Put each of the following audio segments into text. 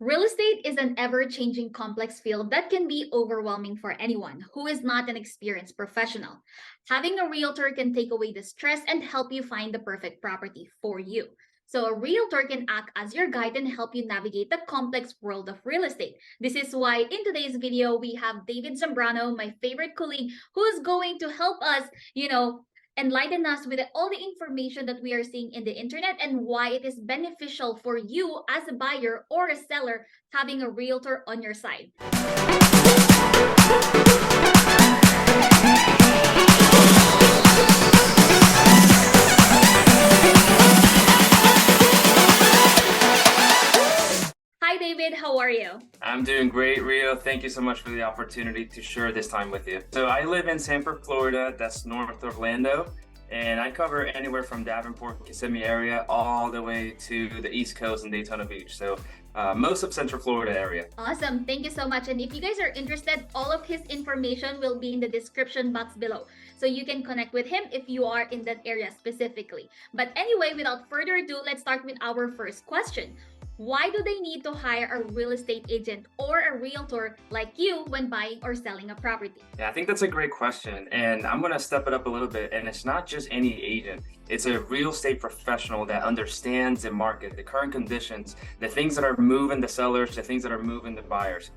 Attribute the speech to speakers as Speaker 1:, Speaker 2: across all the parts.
Speaker 1: Real estate is an ever changing complex field that can be overwhelming for anyone who is not an experienced professional. Having a realtor can take away the stress and help you find the perfect property for you. So, a realtor can act as your guide and help you navigate the complex world of real estate. This is why in today's video, we have David Zambrano, my favorite colleague, who is going to help us, enlighten us with all the information that we are seeing in the internet and why it is beneficial for you as a buyer or a seller having a realtor on your side. Hi, David. How are you?
Speaker 2: I'm doing great, Rio. Thank you so much for the opportunity to share this time with you. So I live in Sanford, Florida. That's north of Orlando. And I cover anywhere from Davenport, Kissimmee area, all the way to the East Coast and Daytona Beach. So most of Central Florida area.
Speaker 1: Awesome. Thank you so much. And if you guys are interested, all of his information will be in the description box below. So you can connect with him if you are in that area specifically. But anyway, without further ado, let's start with our first question. Why do they need to hire a real estate agent or a realtor like you when buying or selling a property?
Speaker 2: Yeah, I think that's a great question. And I'm going to step it up a little bit. And it's not just any agent. It's a real estate professional that understands the market, the current conditions, the things that are moving the sellers, the things that are moving the buyers.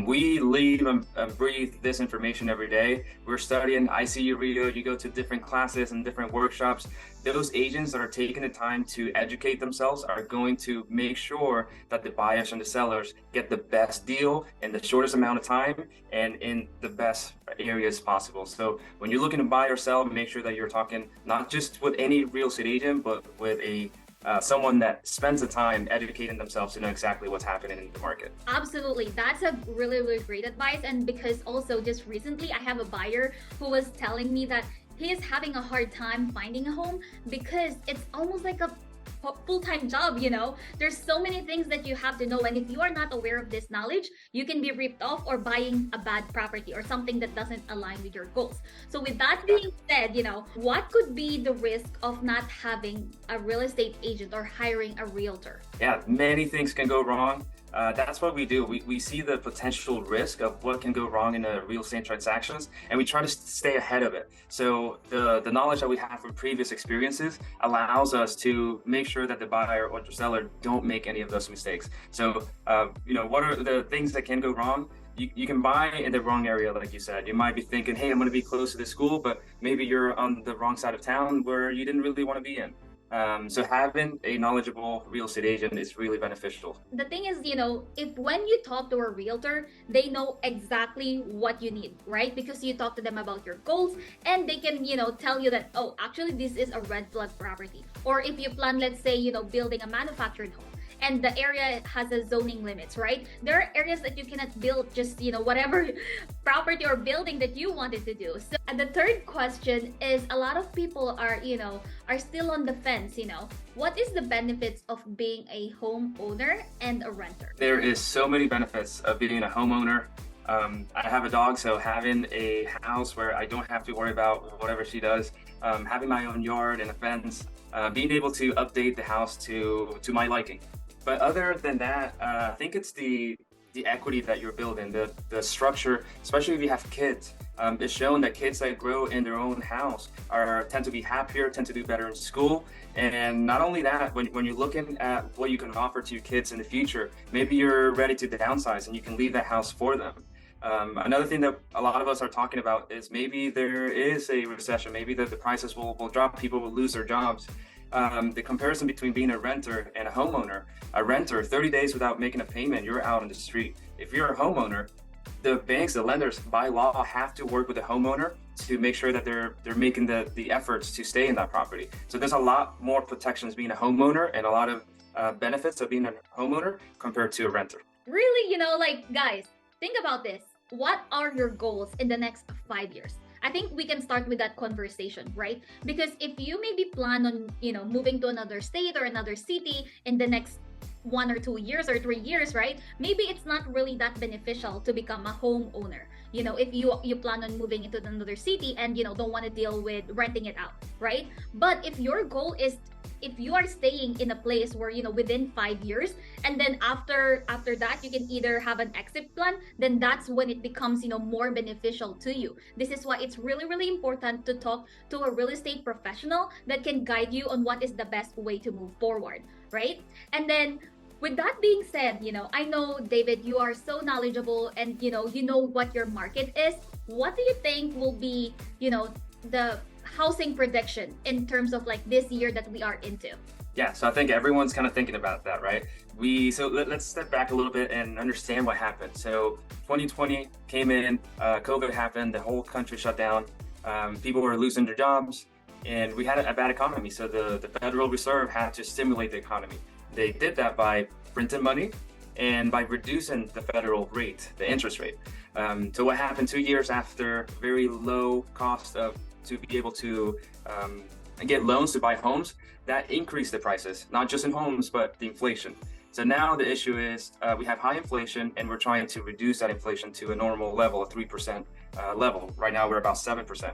Speaker 2: We live and breathe this information every day. We're studying ICU Rio. You go to different classes and different workshops. Those agents that are taking the time to educate themselves are going to make sure that the buyers and the sellers get the best deal in the shortest amount of time and in the best areas possible. So when you're looking to buy or sell, make sure that you're talking not just with any real estate agent, but with a someone that spends the time educating themselves to know exactly what's happening in the market.
Speaker 1: Absolutely. That's a really, really great advice. And because also just recently I have a buyer who was telling me that he is having a hard time finding a home because it's almost like a full-time job. There's so many things that you have to know, and if you are not aware of this knowledge, you can be ripped off or buying a bad property or something that doesn't align with your goals. So with that being said, what could be the risk of not having a real estate agent or hiring a realtor?
Speaker 2: Yeah, many things can go wrong. That's what we do. We see the potential risk of what can go wrong in a real estate transactions, and we try to stay ahead of it. So the knowledge that we have from previous experiences allows us to make sure that the buyer or the seller don't make any of those mistakes. So, what are the things that can go wrong? You can buy in the wrong area, like you said. You might be thinking, hey, I'm going to be close to the school, but maybe you're on the wrong side of town where you didn't really want to be in. So having a knowledgeable real estate agent is really beneficial.
Speaker 1: The thing is, if when you talk to a realtor, they know exactly what you need, right? Because you talk to them about your goals and they can, tell you that, oh, actually, this is a red flag property. Or if you plan, let's say, building a manufactured home, and the area has a zoning limits, right? There are areas that you cannot build just, whatever property or building that you wanted to do. So, and the third question is a lot of people are, are still on the fence, What is the benefits of being a homeowner and a renter?
Speaker 2: There is so many benefits of being a homeowner. I have a dog, so having a house where I don't have to worry about whatever she does, having my own yard and a fence, being able to update the house to my liking. But other than that, I think it's the equity that you're building, the structure, especially if you have kids. It's shown that kids that grow in their own house tend to be happier, tend to do better in school. And not only that, when you're looking at what you can offer to your kids in the future, maybe you're ready to downsize and you can leave that house for them. Another thing that a lot of us are talking about is maybe there is a recession, maybe the prices will drop, people will lose their jobs. The comparison between being a renter and a homeowner. A renter, 30 days without making a payment, you're out on the street. If you're a homeowner, the banks, the lenders, by law, have to work with the homeowner to make sure that they're making the efforts to stay in that property. So there's a lot more protections being a homeowner and a lot of benefits of being a homeowner compared to a renter.
Speaker 1: Really, guys, think about this. What are your goals in the next 5 years? I think we can start with that conversation, right? Because if you maybe plan on, moving to another state or another city in the next 1 or 2 years or 3 years, right? Maybe it's not really that beneficial to become a homeowner. If you plan on moving into another city and don't want to deal with renting it out, right? But if your goal is if you are staying in a place where, within 5 years, and then after that you can either have an exit plan, then that's when it becomes, more beneficial to you. This is why it's really, really important to talk to a real estate professional that can guide you on what is the best way to move forward, right? And then with that being said, I know, David, you are so knowledgeable, and you know what your market is. What do you think will be, the housing prediction in terms of like this year that we are into?
Speaker 2: Yeah, so I think everyone's kind of thinking about that, right? Let's step back a little bit and understand what happened. So 2020 came in, COVID happened, the whole country shut down, people were losing their jobs, and we had a bad economy. So the Federal Reserve had to stimulate the economy. They did that by printing money and by reducing the federal rate, the interest rate. So what happened 2 years after very low cost of to be able to get loans to buy homes, that increased the prices, not just in homes, but the inflation. So now the issue is we have high inflation, and we're trying to reduce that inflation to a normal level, a 3% level. Right now, we're about 7%.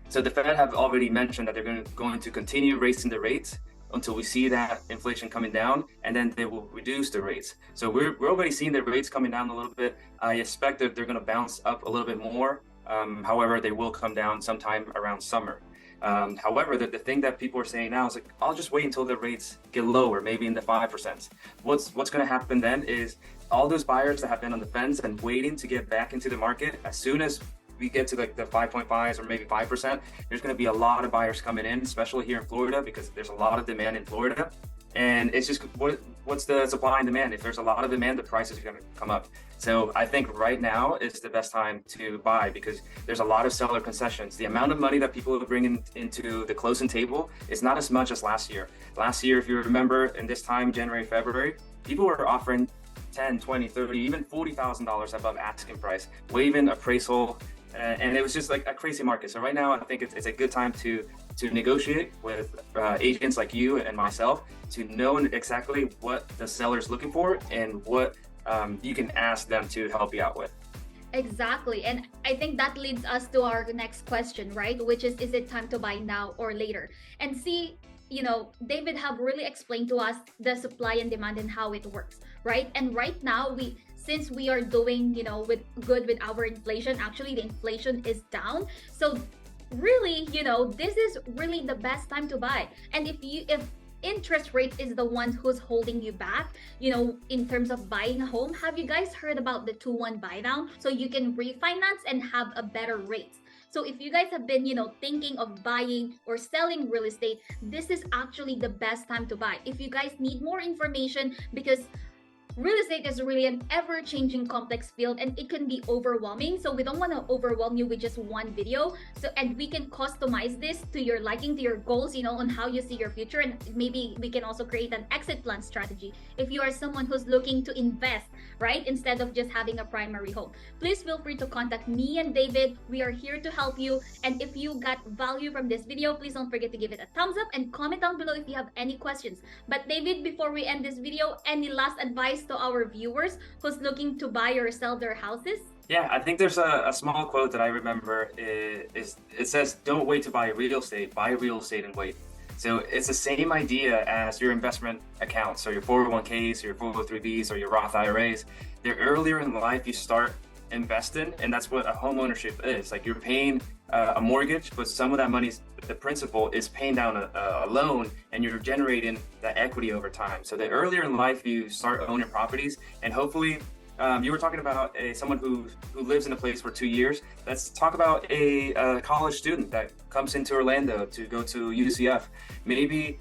Speaker 2: So the Fed have already mentioned that they're going to continue raising the rates until we see that inflation coming down, and then they will reduce the rates. So we're already seeing the rates coming down a little bit. I expect that they're going to bounce up a little bit more. However, they will come down sometime around summer. However, the thing that people are saying now is like, I'll just wait until the rates get lower, maybe in the 5%. What's going to happen then is all those buyers that have been on the fence and waiting to get back into the market, as soon as we get to like the 5.5s or maybe 5%, there's going to be a lot of buyers coming in, especially here in Florida, because there's a lot of demand in Florida. And it's just what's the supply and demand? If there's a lot of demand, the prices are going to come up. So I think right now is the best time to buy, because there's a lot of seller concessions. The amount of money that people are bringing into the closing table is not as much as last year. Last year, if you remember, in this time, January, February, people were offering 10, 20, 30, even $40,000 above asking price, waiving appraisal, and it was just like a crazy market. So right now, I think it's a good time to negotiate with agents like you and myself to know exactly what the seller's looking for and what you can ask them to help you out with.
Speaker 1: Exactly. And I think that leads us to our next question, right? Which is it time to buy now or later? And see, David have really explained to us the supply and demand and how it works, right? And right now, since we are doing, with good with our inflation, actually the inflation is down. So really, this is really the best time to buy. And if interest rate is the one who's holding you back, in terms of buying a home, have you guys heard about the 2-1 buy down? So you can refinance and have a better rate. So if you guys have been, thinking of buying or selling real estate, this is actually the best time to buy. If you guys need more information, because real estate is really an ever-changing complex field, and it can be overwhelming. So we don't want to overwhelm you with just one video. And we can customize this to your liking, to your goals, on how you see your future. And maybe we can also create an exit plan strategy if you are someone who's looking to invest, right? Instead of just having a primary home. Please feel free to contact me and David. We are here to help you. And if you got value from this video, please don't forget to give it a thumbs up and comment down below if you have any questions. But David, before we end this video, any last advice to our viewers who's looking to buy or sell their houses?
Speaker 2: Yeah, I think there's a small quote that I remember. Is it says, "Don't wait to buy real estate. Buy real estate and wait." So it's the same idea as your investment accounts, or your 401ks, or your 403bs, or your Roth IRAs. The earlier in life you start investing, and that's what a home ownership is. Like, you're paying a mortgage, but some of that money, the principal, is paying down a loan, and you're generating that equity over time. So the earlier in life you start owning properties, and hopefully, you were talking about someone who lives in a place for 2 years. Let's talk about a college student that comes into Orlando to go to UCF. Maybe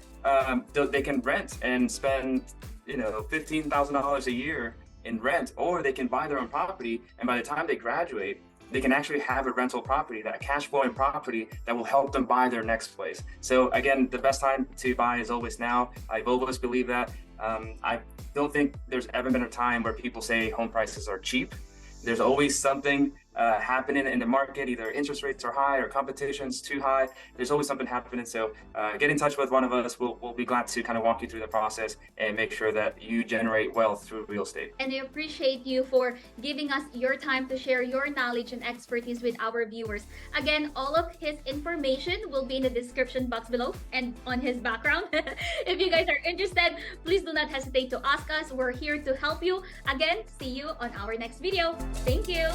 Speaker 2: they can rent and spend $15,000 a year in rent, or they can buy their own property, and by the time they graduate, they can actually have a rental property, that cash flowing property that will help them buy their next place. So again, the best time to buy is always now. I've always believed that. I don't think there's ever been a time where people say home prices are cheap. There's always something happening in the market. Either interest rates are high or competition's too high. There's always something happening. So get in touch with one of us. We'll be glad to kind of walk you through the process and make sure that you generate wealth through real estate.
Speaker 1: And I appreciate you for giving us your time to share your knowledge and expertise with our viewers. Again, all of his information will be in the description box below and on his background. If you guys are interested, please do not hesitate to ask us. We're here to help you. Again, see you on our next video. Thank you.